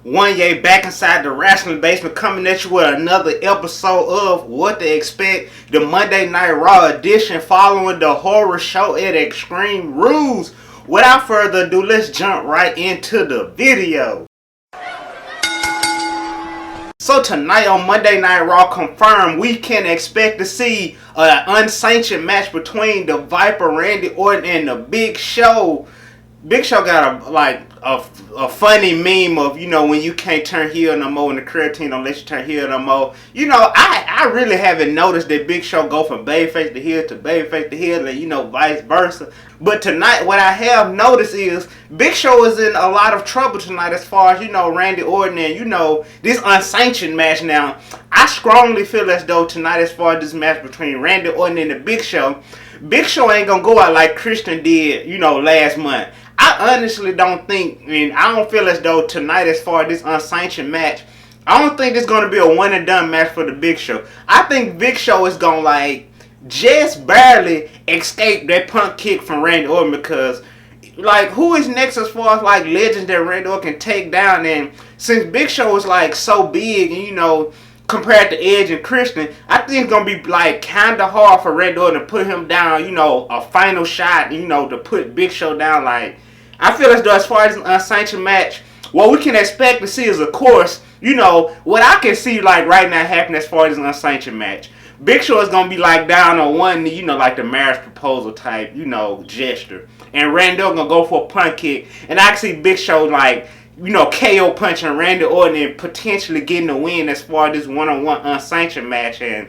Wanya back inside the wrestling basement, coming at you with another episode of What to Expect, the Monday Night Raw edition following the horror show at Extreme Rules. Without further ado, let's jump right into the video. So tonight on Monday Night Raw, confirmed, we can expect to see an unsanctioned match between the Viper, Randy Orton, and the Big Show. Big Show got a funny meme of, you know, when you can't turn heel no more, when the creatine don't let you turn heel no more. You know, I really haven't noticed that Big Show go from babyface to heel to babyface to heel, and, you know, vice versa. But tonight, what I have noticed is Big Show is in a lot of trouble tonight as far as, you know, Randy Orton and, you know, this unsanctioned match. Now, I strongly feel as though tonight, as far as this match between Randy Orton and the Big Show ain't gonna go out like Christian did, you know, last month. I honestly don't think, I don't feel as though tonight, as far as this unsanctioned match, I don't think it's going to be a one and done match for the Big Show. I think Big Show is going to, like, just barely escape that punt kick from Randy Orton, because, like, who is next as far as, like, legends that Randy Orton can take down? And since Big Show is, like, so big, and, you know, compared to Edge and Christian, I think it's going to be, like, kind of hard for Randy Orton to put him down, you know, a final shot, you know, to put Big Show down. Like, I feel as though as far as an unsanctioned match, what we can expect to see is, of course, you know, what I can see, like, right now happening as far as an unsanctioned match. Big Show is going to be, like, down on one knee, you know, like the marriage proposal type, you know, gesture. And Randy Orton going to go for a punt kick. And I can see Big Show, like, you know, KO punching Randy Orton and potentially getting the win as far as this one-on-one unsanctioned match. And,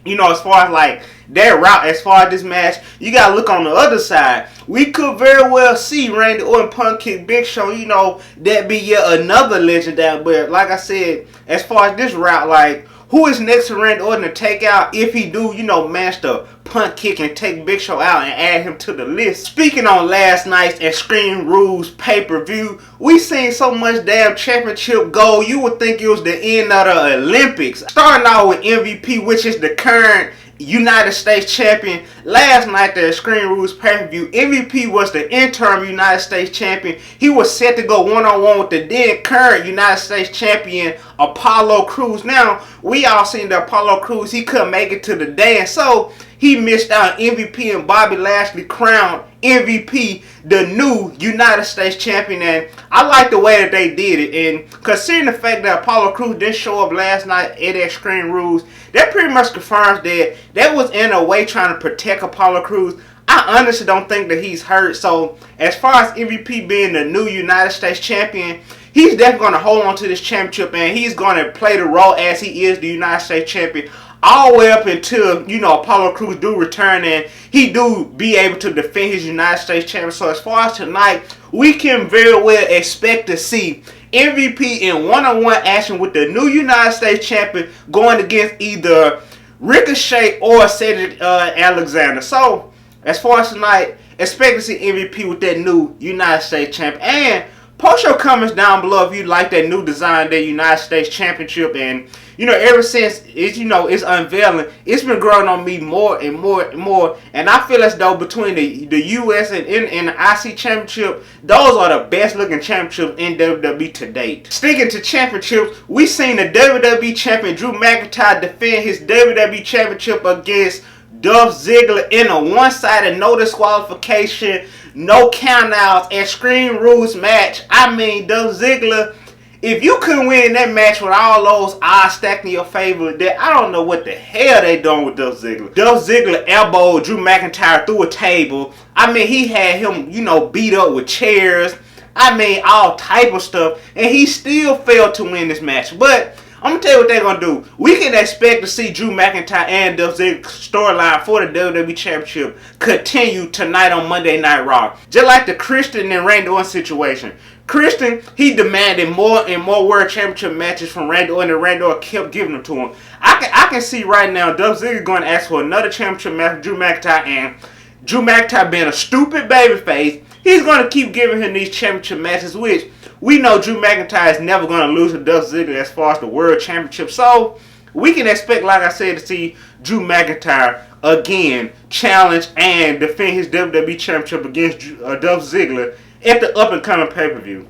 you know, as far as, like, that route, as far as this match, you got to look on the other side. We could very well see Randy Orton punt kick Big Show, you know, that be yet another legend out. But like I said, as far as this route, like, who is next to Randy Orton to take out if he do, you know, manage to punt kick and take Big Show out and add him to the list? Speaking on last night's Extreme Rules pay-per-view, we seen so much damn championship gold, you would think it was the end of the Olympics. Starting out with MVP, which is the current United States champion. Last night, the Extreme Rules pay-per-view, MVP was the interim United States champion. He was set to go one-on-one with the then current United States champion, Apollo Crews. Now, we all seen the Apollo Crews, he couldn't make it to the dance, so he missed out. MVP and Bobby Lashley crowned MVP, the new United States champion. And I like the way that they did it. And considering the fact that Apollo Crews didn't show up last night at Extreme Rules, that pretty much confirms that that was in a way trying to protect Apollo Crews. I honestly don't think that he's hurt. So as far as MVP being the new United States champion, he's definitely going to hold on to this championship, and he's going to play the role as he is the United States champion all the way up until, you know, Apollo Crews do return and he do be able to defend his United States champion. So as far as tonight, we can very well expect to see MVP in one-on-one action with the new United States champion going against either Ricochet or Cedric Alexander. So as far as tonight, expect to see MVP with that new United States champion. And post your comments down below if you like that new design, that United States Championship. And, you know, ever since it's, you know, it's unveiling, it's been growing on me more and more and more. And I feel as though between the US and the IC Championship, those are the best looking championships in WWE to date. Sticking to championships, we seen the WWE Champion Drew McIntyre defend his WWE Championship against Dolph Ziggler in a one-sided, no disqualification, no countouts, Extreme Rules match. I mean, Dolph Ziggler, if you couldn't win that match with all those odds stacked in your favor, then I don't know what the hell they doing with Dolph Ziggler. Dolph Ziggler elbowed Drew McIntyre through a table. I mean, he had him, you know, beat up with chairs. I mean, all type of stuff. And he still failed to win this match. But I'm going to tell you what they're going to do. We can expect to see Drew McIntyre and Dolph Ziggler's storyline for the WWE Championship continue tonight on Monday Night Raw. Just like the Christian and Randy Orton situation. Christian, he demanded more and more World Championship matches from Randy Orton, and Randy Orton kept giving them to him. I can see right now Dolph Ziggler going to ask for another championship match with Drew McIntyre, and Drew McIntyre being a stupid babyface, he's going to keep giving him these championship matches, which we know Drew McIntyre is never going to lose to Dolph Ziggler as far as the World Championship. So we can expect, like I said, to see Drew McIntyre again challenge and defend his WWE Championship against Dolph Ziggler at the up-and-coming pay-per-view.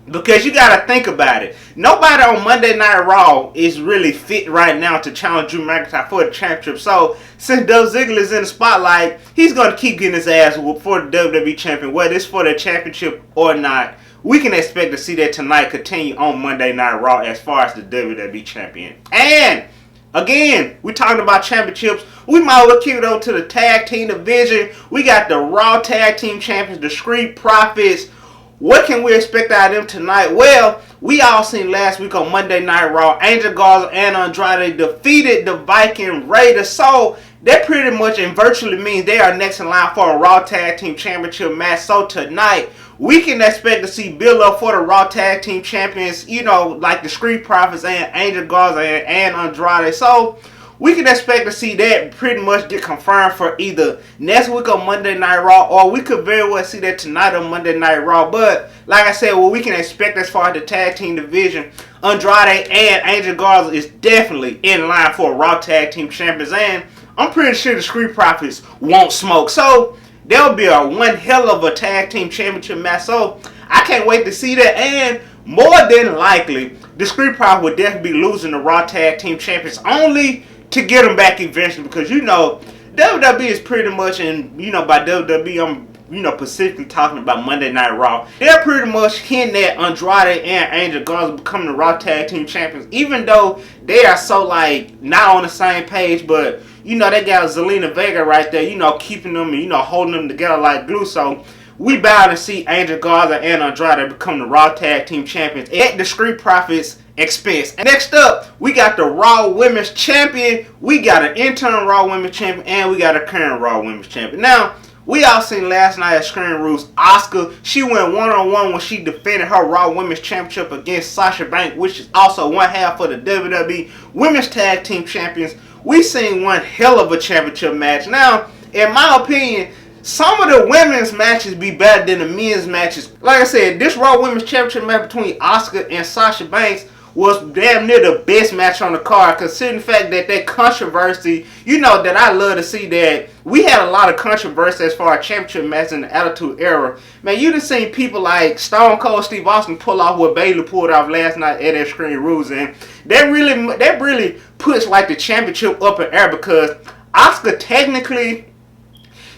Because you gotta think about it. Nobody on Monday Night Raw is really fit right now to challenge Drew McIntyre for the championship. So since Dolph Ziggler is in the spotlight, he's gonna keep getting his ass whooped for the WWE champion, whether it's for the championship or not. We can expect to see that tonight continue on Monday Night Raw as far as the WWE champion. And again, we're talking about championships. We might as well kick it over to the tag team division. We got the Raw tag team champions, the Street Profits. What can we expect out of them tonight? Well, we all seen last week on Monday Night Raw, Angel Garza and Andrade defeated the Viking Raiders. So that pretty much and virtually means they are next in line for a Raw Tag Team Championship match. So tonight, we can expect to see build up for the Raw Tag Team Champions, you know, like the Street Profits and Angel Garza and Andrade. So we can expect to see that pretty much get confirmed for either next week on Monday Night Raw, or we could very well see that tonight on Monday Night Raw. But like I said, what we can expect as far as the tag team division, Andrade and Angel Garza is definitely in line for Raw Tag Team Champions, and I'm pretty sure the Street Profits won't smoke. So there'll be a one hell of a tag team championship match. So I can't wait to see that, and more than likely, the Street Profits will definitely be losing the Raw Tag Team Champions only to get them back eventually, because you know WWE is pretty much, and you know by WWE I'm specifically talking about Monday Night Raw. They're pretty much hinting at Andrade and Angel Garza becoming the Raw Tag Team Champions, even though they are so like not on the same page. But you know they got Zelina Vega right there, you know, keeping them and you know holding them together like glue. So we bound to see Angel Garza and Andrade become the Raw Tag Team Champions at the Street Profits expense. And next up, we got the Raw Women's Champion. We got an interim Raw Women's Champion, and we got a current Raw Women's Champion. Now, we all seen last night at Extreme Rules, Asuka, she went one-on-one when she defended her Raw Women's Championship against Sasha Banks, which is also one half for the WWE Women's Tag Team Champions. We seen one hell of a championship match. Now, in my opinion, some of the women's matches be better than the men's matches. Like I said, this Raw Women's Championship match between Asuka and Sasha Banks was damn near the best match on the card, considering the fact that controversy, you know, that I love to see that we had a lot of controversy as far as championship matches in the Attitude Era. Man, you done seen people like Stone Cold Steve Austin pull off what Bayley pulled off last night at Extreme Rules, and that really puts like the championship up in air, because Asuka technically,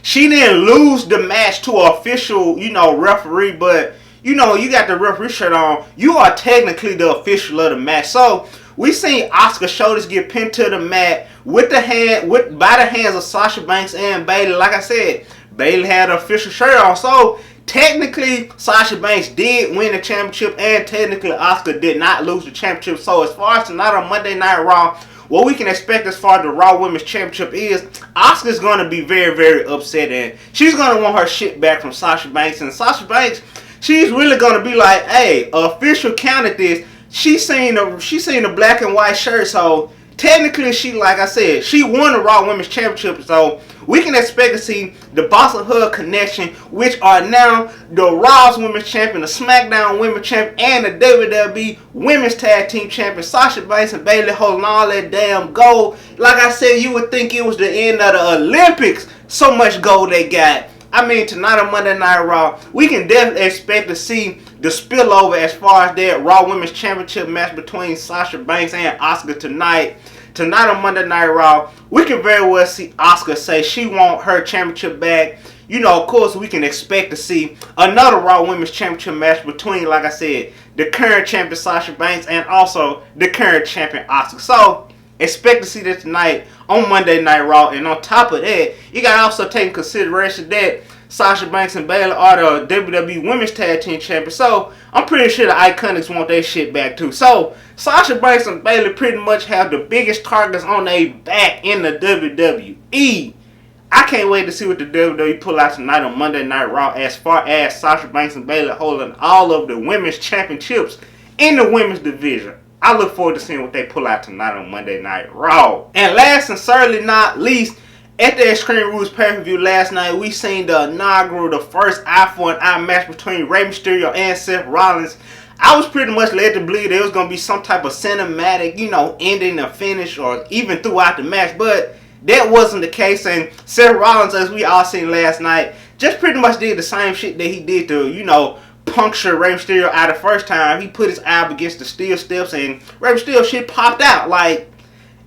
she didn't lose the match to an official, you know, referee, but you know, you got the referee shirt on, you are technically the official of the match. So we seen Asuka's shoulders get pinned to the mat by the hands of Sasha Banks and Bayley. Like I said, Bayley had an official shirt on. So technically, Sasha Banks did win the championship, and technically Asuka did not lose the championship. So as far as tonight on Monday Night Raw, what we can expect as far as the Raw Women's Championship is Asuka's going to be very, very upset, and she's going to want her shit back from Sasha Banks. And Sasha Banks, she's really going to be like, hey, official counted this. She seen the black and white shirt, so technically she, like I said, she won the Raw Women's Championship. So we can expect to see the Boss and Hug Connection, which are now the Raw's Women's Champion, the SmackDown Women's Champion, and the WWE Women's Tag Team Champion. Sasha Banks and Bayley holding all that damn gold. Like I said, you would think it was the end of the Olympics, so much gold they got. I mean, tonight on Monday Night Raw, we can definitely expect to see the spillover as far as that Raw Women's Championship match between Sasha Banks and Asuka tonight. Tonight on Monday Night Raw, we can very well see Asuka say she want her championship back. You know, of course, we can expect to see another Raw Women's Championship match between, like I said, the current champion Sasha Banks and also the current champion Asuka. So, expect to see that tonight on Monday Night Raw. And on top of that, you got to also take in consideration that Sasha Banks and Bayley are the WWE Women's Tag Team Champions. So, I'm pretty sure the Iconics want their shit back too. So, Sasha Banks and Bayley pretty much have the biggest targets on their back in the WWE. I can't wait to see what the WWE pull out tonight on Monday Night Raw as far as Sasha Banks and Bayley holding all of the women's championships in the women's division. I look forward to seeing what they pull out tonight on Monday Night Raw. And last and certainly not least, at the Extreme Rules pay-per-view last night, we seen the inaugural, the first eye for an eye match between Rey Mysterio and Seth Rollins. I was pretty much led to believe there was going to be some type of cinematic, you know, ending or finish or even throughout the match, but that wasn't the case. And Seth Rollins, as we all seen last night, just pretty much did the same shit that he did to, you know, punctured Rey Mysterio out the first time. He put his eye up against the steel steps and Rey Mysterio shit popped out. Like,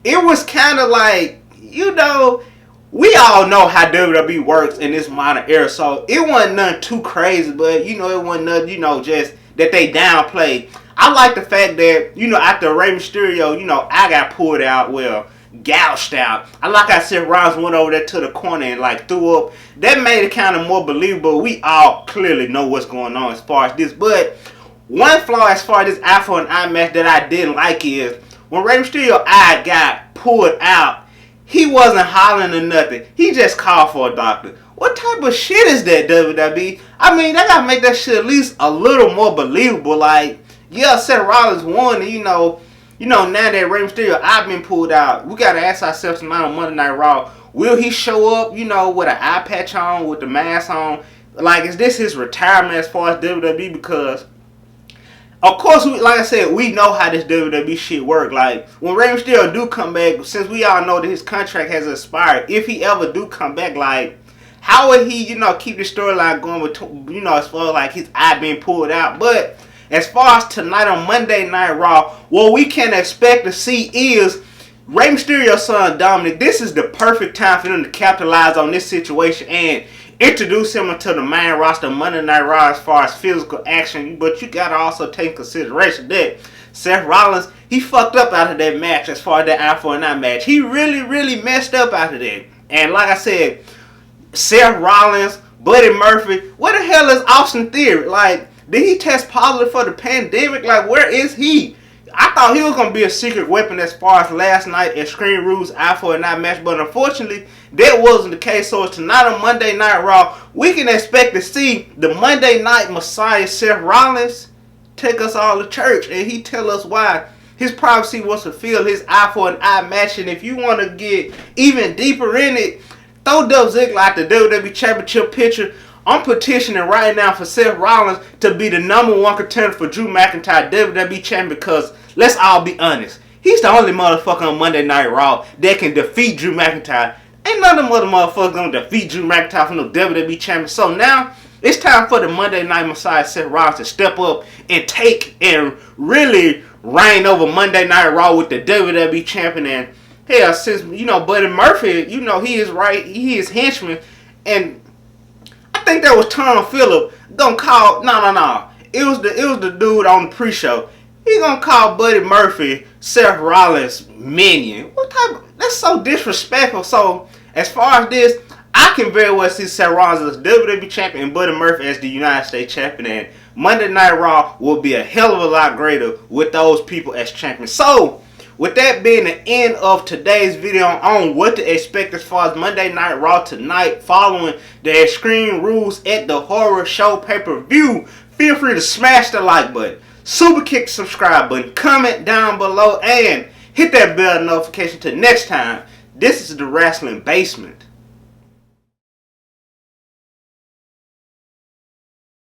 it was kind of like, you know, we all know how WWE works in this modern era, so it wasn't nothing too crazy, but, you know, it wasn't nothing, you know, just that they downplayed. I like the fact that, you know, after Rey Mysterio, you know, I got pulled out, well, gouged out. I like I said, Rollins went over there to the corner and, like, threw up. That made it kind of more believable. We all clearly know what's going on as far as this, but one flaw as far as this eye for an eye match that I didn't like is, when Rey Mysterio eye got pulled out, he wasn't hollering or nothing. He just called for a doctor. What type of shit is that, WWE? I mean, they gotta make that shit at least a little more believable. Like, yeah, Seth Rollins won, and you know, now that Rey Mysterio eye been pulled out, we gotta ask ourselves tonight on Monday Night Raw, will he show up, you know, with an eye patch on, with the mask on? Like, is this his retirement as far as WWE? Because of course, like I said, we know how this WWE shit work. Like, when Rey Mysterio do come back, since we all know that his contract has expired, if he ever do come back, like, how would he, you know, keep the storyline going with, you know, as far as, like, his eye being pulled out? But as far as tonight on Monday Night Raw, what we can expect to see is Rey Mysterio's son, Dominic. This is the perfect time for them to capitalize on this situation and introduce him into the main roster Monday Night Raw as far as physical action, but you gotta also take consideration that Seth Rollins, he fucked up out of that match as far as that eye for an eye match. He really messed up out of that. And like I said, Seth Rollins, Buddy Murphy, where the hell is Austin Theory? Like, did he test positive for the pandemic? Like, where is he? I thought he was going to be a secret weapon as far as last night Extreme Rules eye for an eye match, but unfortunately, that wasn't the case. So tonight on Monday Night Raw, we can expect to see the Monday Night Messiah Seth Rollins take us all to church, and he tell us why his prophecy was fulfilled, his eye for an eye match. And if you want to get even deeper in it, throw Dolph Ziggler out the WWE Championship picture. I'm petitioning right now for Seth Rollins to be the #1 contender for Drew McIntyre WWE Champion, because let's all be honest, he's the only motherfucker on Monday Night Raw that can defeat Drew McIntyre. Ain't none of them other motherfuckers gonna defeat Drew McIntyre from the WWE Champion. So now it's time for the Monday Night Messiah Seth Rollins to step up and take and really reign over Monday Night Raw with the WWE Champion. And hell, since, you know, Buddy Murphy, you know, he is right, he is henchman, and I think that was Tom Phillip gonna call. No. It was the dude on the pre-show. He gonna call Buddy Murphy Seth Rollins' minion. What type of, that's so disrespectful. So as far as this, I can very well see Seth Rollins as WWE champion and Buddy Murphy as the United States champion. And Monday Night Raw will be a hell of a lot greater with those people as champions. So with that being the end of today's video on what to expect as far as Monday Night Raw tonight following the Extreme Rules at the Horror Show pay-per-view, feel free to smash the like button, super kick the subscribe button, comment down below, and hit that bell notification. Till next time, this is the Wrestling Basement.